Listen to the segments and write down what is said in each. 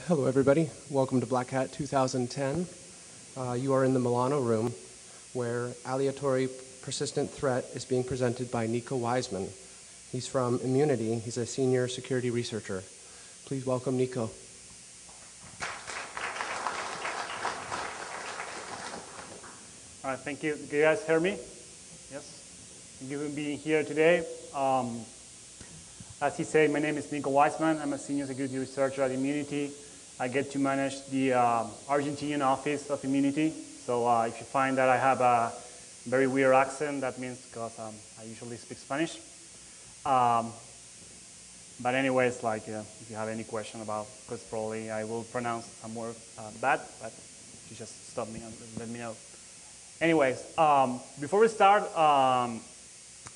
Hello, everybody. Welcome to Black Hat 2010. You are in the Milano room, where Aleatory persistent threat is being presented by Nicolas Waisman. He's from Immunity. He's a senior security researcher. Please welcome Nico. All right, thank you. Can you guys hear me? Yes? Thank you for being here today. As he said, my name is Nicolas Waisman. I'm a senior security researcher at Immunity. I get to manage the Argentinian office of Immunity. So if you find that I have a very weird accent, that means because I usually speak Spanish. But anyways, if you have any question about, because probably I will pronounce some word bad, but you just stop me and let me know. Anyways, before we start,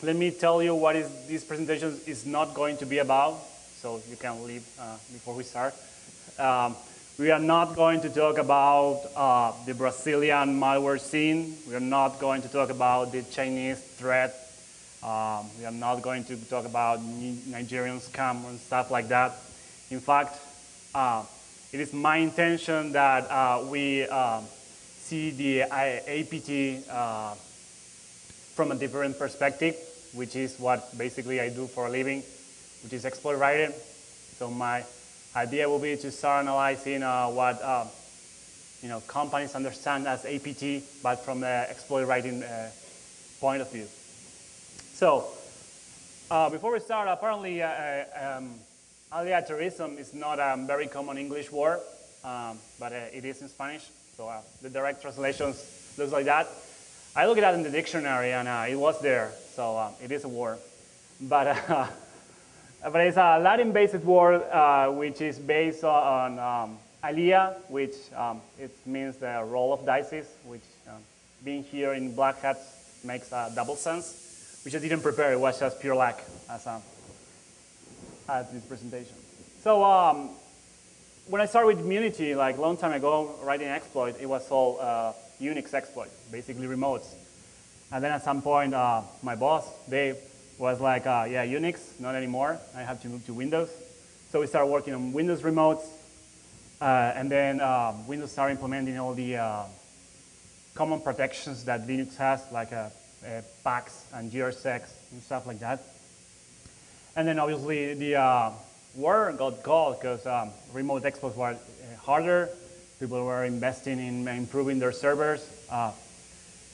let me tell you what this presentation is not going to be about, so you can leave before we start. We are not going to talk about the Brazilian malware scene. We are not going to talk about the Chinese threat. We are not going to talk about Nigerian scam and stuff like that. In fact, it is my intention that we see the APT from a different perspective, which is what basically I do for a living, which is exploit writing. So my idea will be to start analyzing what companies understand as APT, but from the exploit writing point of view. So before we start, apparently aleatorism is not a very common English word, but it is in Spanish. So the direct translation looks like that. I looked it up in the dictionary, and it was there, so it is a word. But it's a Latin-based word which is based on alia, which it means the roll of dice, which being here in Black Hat makes a double sense, which I didn't prepare. It was just pure luck as this presentation. So when I started with Immunity, like a long time ago, writing exploit, it was all Unix exploit, basically remotes. And then at some point, my boss, Dave, was like, yeah, Unix, not anymore. I have to move to Windows. So we started working on Windows remotes. And then Windows started implementing all the common protections that Linux has, like PAX and GRSEX and stuff like that. And then obviously the war got cold because remote exploits were harder. People were investing in improving their servers.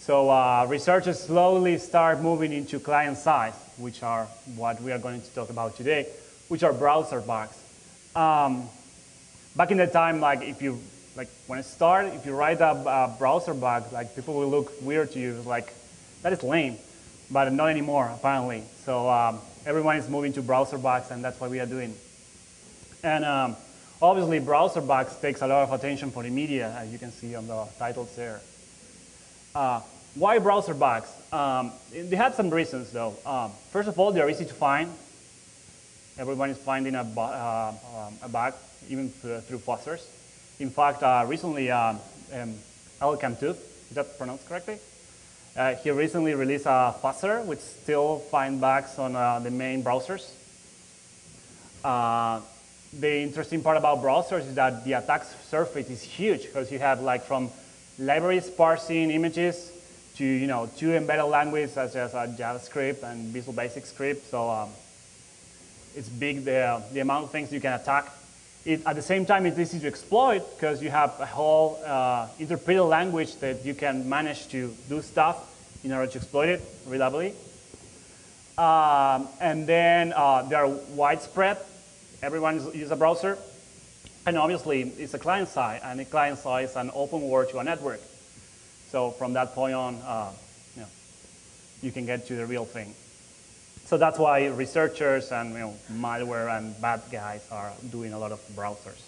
So researchers slowly start moving into client side, which are what we are going to talk about today, which are browser bugs. Back in the time, when I start, if you write a browser bug, people will look weird to you, like, that is lame, but not anymore, apparently. So everyone is moving to browser bugs, and that's what we are doing. And obviously, browser bugs takes a lot of attention for the media, as you can see on the titles there. Why browser bugs? They have some reasons, though. First of all, they're easy to find. Everyone is finding a bug, even through fuzzers. In fact, recently, Aleatory, is that pronounced correctly? He recently released a fuzzer, which still finds bugs on the main browsers. The interesting part about browsers is that the attack surface is huge, because you have from libraries parsing images to two embedded languages such as JavaScript and Visual Basic script. So it's big, the amount of things you can attack. At the same time, it's easy to exploit because you have a whole interpreted language that you can manage to do stuff in order to exploit it reliably. And then they are widespread. Everyone uses a browser. And obviously, it's a client side, and the client side is an open world to a network. So from that point on, you can get to the real thing. So that's why researchers and malware and bad guys are doing a lot of browsers.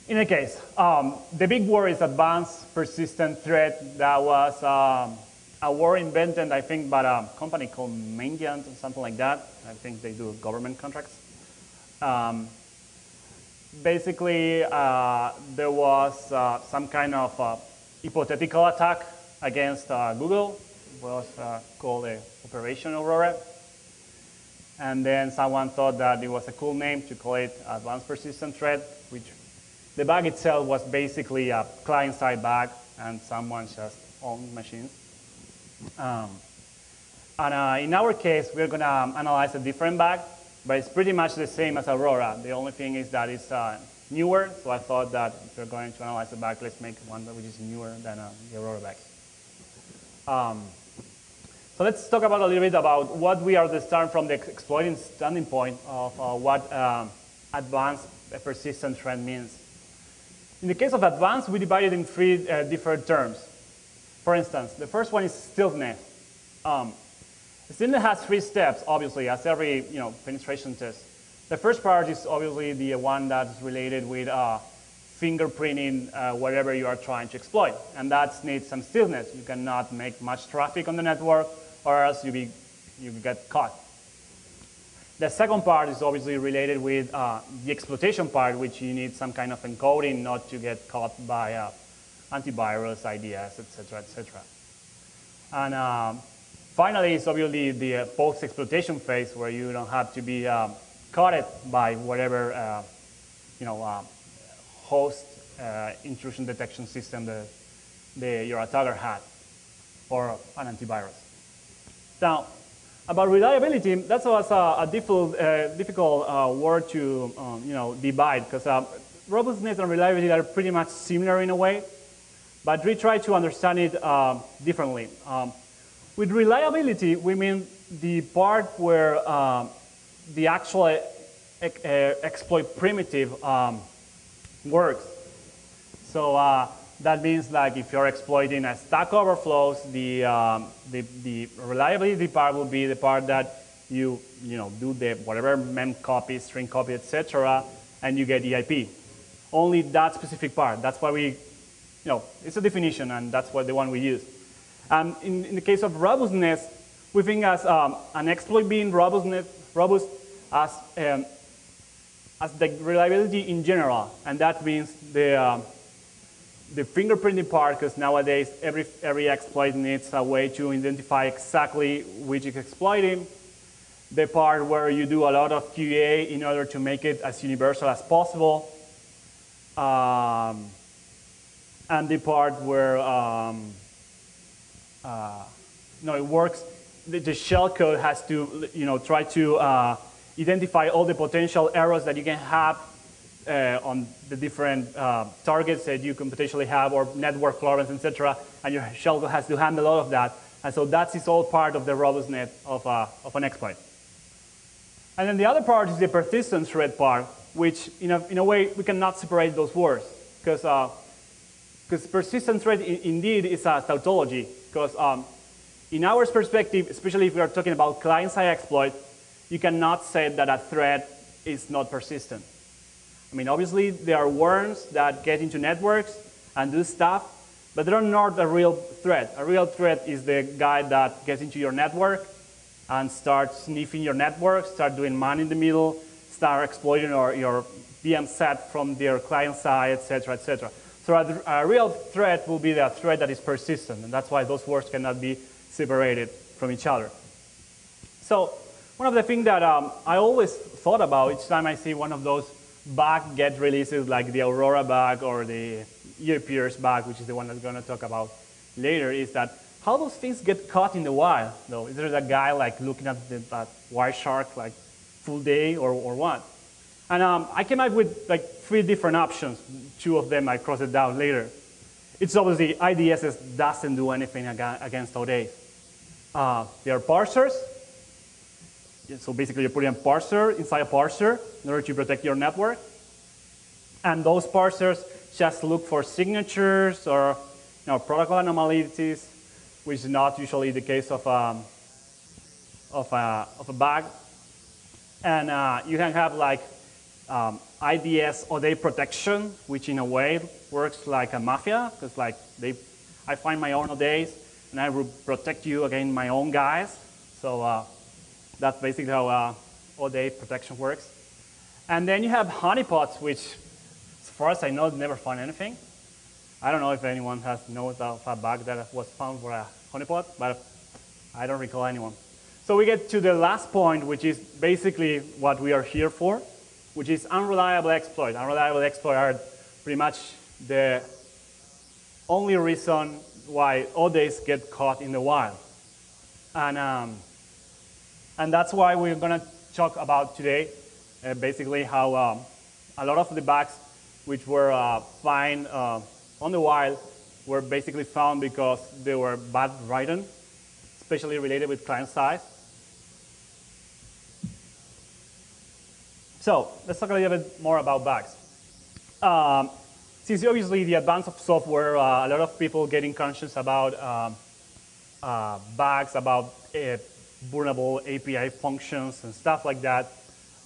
In any case, the big word is advanced persistent threat. That was a word invented, I think, by a company called Mandiant or something like that. I think they do government contracts. Basically, there was some kind of hypothetical attack against Google. It was called Operation Aurora. And then someone thought that it was a cool name to call it Advanced Persistent Thread, which the bug itself was basically a client-side bug, and someone just owned machines. In our case, we're going to analyze a different bug, but it's pretty much the same as Aurora. The only thing is that it's newer, so I thought that if we're going to analyze a bug, let's make one which is newer than the Aurora bug. So let's talk about a little bit about what we are starting from the exploiting standing point of what advanced persistent thread means. In the case of advanced, we divide it in three different terms. For instance, the first one is stealthiness. Stealthiness has three steps, obviously, as every penetration test. The first part is obviously the one that's related with fingerprinting whatever you are trying to exploit, and that needs some stealthiness. You cannot make much traffic on the network, or else you get caught. The second part is obviously related with the exploitation part, which you need some kind of encoding not to get caught by antivirus, IDS, etc., etc. And finally, it's obviously the post-exploitation phase, where you don't have to be caught by whatever host intrusion detection system your attacker had, or an antivirus. Now, about reliability, that was a difficult word to divide, because robustness and reliability are pretty much similar in a way, but we try to understand it differently. With reliability, we mean the part where the actual exploit primitive works. So that means, like, if you're exploiting a Stack Overflows, the reliability part will be the part that you do the whatever mem copy, string copy, etc., and you get EIP. Only that specific part. That's why we, it's a definition, and that's what the one we use. In the case of robustness, we think as an exploit being robust as the reliability in general, and that means the fingerprinting part, because nowadays every exploit needs a way to identify exactly which is exploiting. The part where you do a lot of QA in order to make it as universal as possible. And the part where it works, the shell code has to try to identify all the potential errors that you can have on the different targets that you can potentially have, or network Florence, etc. And your shell code has to handle all of that. And so that is all part of the robustness of an exploit. And then the other part is the persistent thread part, which in a way we cannot separate those words, because persistent thread indeed is a tautology. Because in our perspective, especially if we are talking about client-side exploit, you cannot say that a thread is not persistent. I mean, obviously, there are worms that get into networks and do stuff, but they're not a real threat. A real threat is the guy that gets into your network and starts sniffing your network, start doing man in the middle, start exploiting your VM set from their client side, etc., etc. So a real threat will be the threat that is persistent, and that's why those words cannot be separated from each other. So one of the things that I always thought about each time I see one of those bug get releases, like the Aurora bug or the EAPers bug, which is the one I'm going to talk about later, is that how those things get caught in the wild, though. Is there a guy like looking at the Wireshark like full day or what? And I came up with like 3 different options. 2 of them I crossed it down later. It's obviously IDSS doesn't do anything against AllDay. They are parsers. So basically you're putting a parser inside a parser in order to protect your network. And those parsers just look for signatures or protocol anomalies, which is not usually the case of a bug. And you can have like IDS AllDay protection, which in a way works like a mafia, because like I find my own AllDays and I will protect you against my own guys. So that's basically how AllDay protection works. And then you have honeypots, which, as far as I know, never found anything. I don't know if anyone knows of a bug that was found for a honeypot, but I don't recall anyone. So we get to the last point, which is basically what we are here for, which is unreliable exploit. Unreliable exploit are pretty much the only reason why AllDays get caught in the wild. And that's why we're going to talk about today, basically how a lot of the bugs which were found on the wild were basically found because they were bad written, especially related with client side. So let's talk a little bit more about bugs. Since obviously the advance of software, a lot of people getting conscious about bugs, about vulnerable API functions and stuff like that.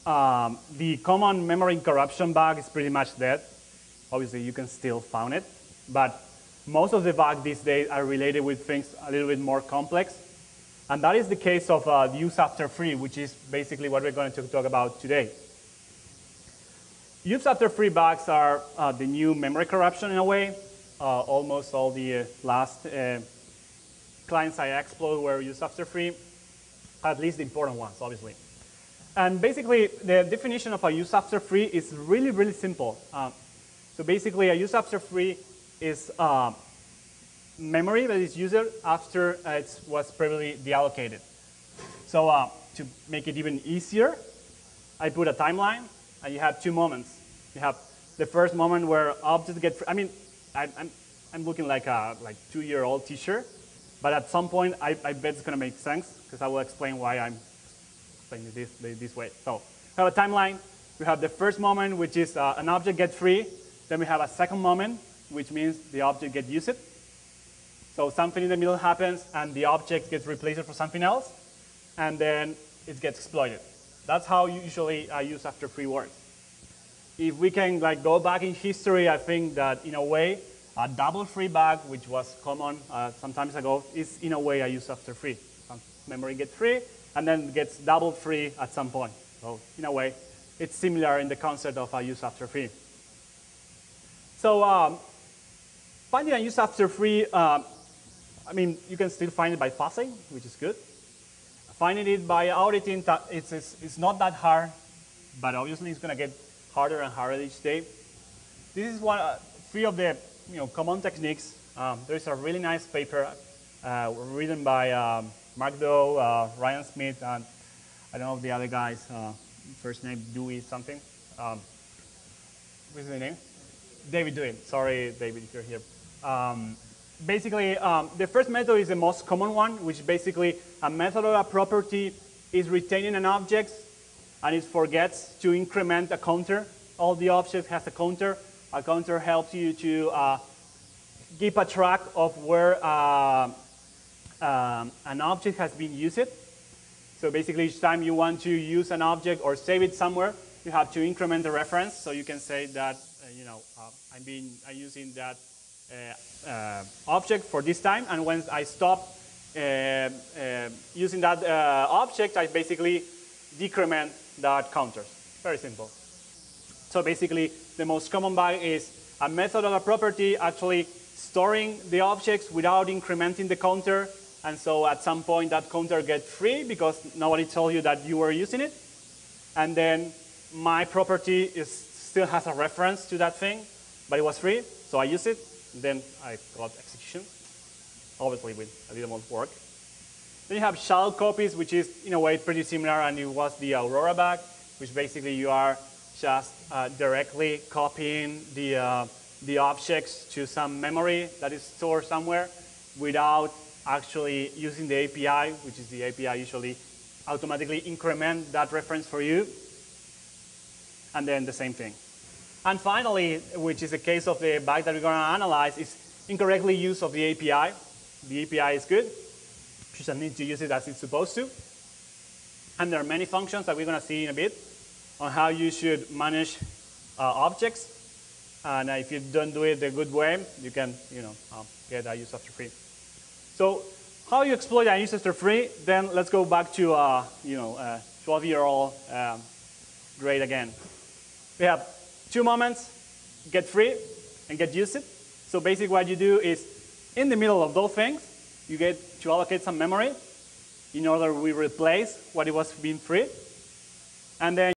The common memory corruption bug is pretty much dead. Obviously, you can still find it, but most of the bugs these days are related with things a little bit more complex. And that is the case of use after free, which is basically what we're going to talk about today. Use after free bugs are the new memory corruption in a way. Almost all the last client-side exploits were use after free, at least the important ones, obviously. And basically, the definition of a use after free is really, really simple. So basically, a use after free is memory that is used after it was previously deallocated. So to make it even easier, I put a timeline, and you have two moments. You have the first moment where objects get free. I mean, I'm looking like a 2-year-old teacher, but at some point, I bet it's going to make sense, because I will explain why I'm explaining this way. So we have a timeline. We have the first moment, which is an object gets free. Then we have a second moment, which means the object gets used. So something in the middle happens, and the object gets replaced for something else, and then it gets exploited. That's how usually use after free works. If we can go back in history, I think that in a way, a double free bug, which was common some times ago, is in a way a use after free. Some memory gets free, and then gets double free at some point. So in a way, it's similar in the concept of a use after free. So finding a use after free, I mean, you can still find it by fuzzing, which is good. Finding it by auditing, it's not that hard, but obviously it's going to get harder and harder each day. This is three of the common techniques. There's a really nice paper written by Mark Doe, Ryan Smith, and I don't know the other guy's first name, Dewey something. What's his name? David Dewey. Sorry, David, if you're here. Basically, the first method is the most common one, which is basically a method or a property is retaining an object, and it forgets to increment a counter. All the objects has a counter. A counter helps you to keep a track of where an object has been used. So basically, each time you want to use an object or save it somewhere, you have to increment the reference. So you can say that I'm using that object for this time, and when I stop using that object, I basically decrement that counter. Very simple. So basically, the most common bug is a method or a property actually storing the objects without incrementing the counter, and so at some point that counter gets free because nobody told you that you were using it, and then my property still has a reference to that thing, but it was free, so I use it. Then I got execution, obviously with a little more work. Then you have shell copies, which is in a way pretty similar, and it was the Aurora bug, which basically you are just directly copying the objects to some memory that is stored somewhere without actually using the API, which is the API usually automatically increment that reference for you, and then the same thing. And finally, which is the case of the bug that we're going to analyze, is incorrectly use of the API. The API is good. You just need to use it as it's supposed to. And there are many functions that we're going to see in a bit on how you should manage objects. And if you don't do it the good way, you can get a use after free. So how you exploit a use after free? Then let's go back to 12-year-old grade again. We have 2 moments, get free and get used. So basically what you do is, in the middle of those things, you get to allocate some memory. in order we replace what it was being freed. And then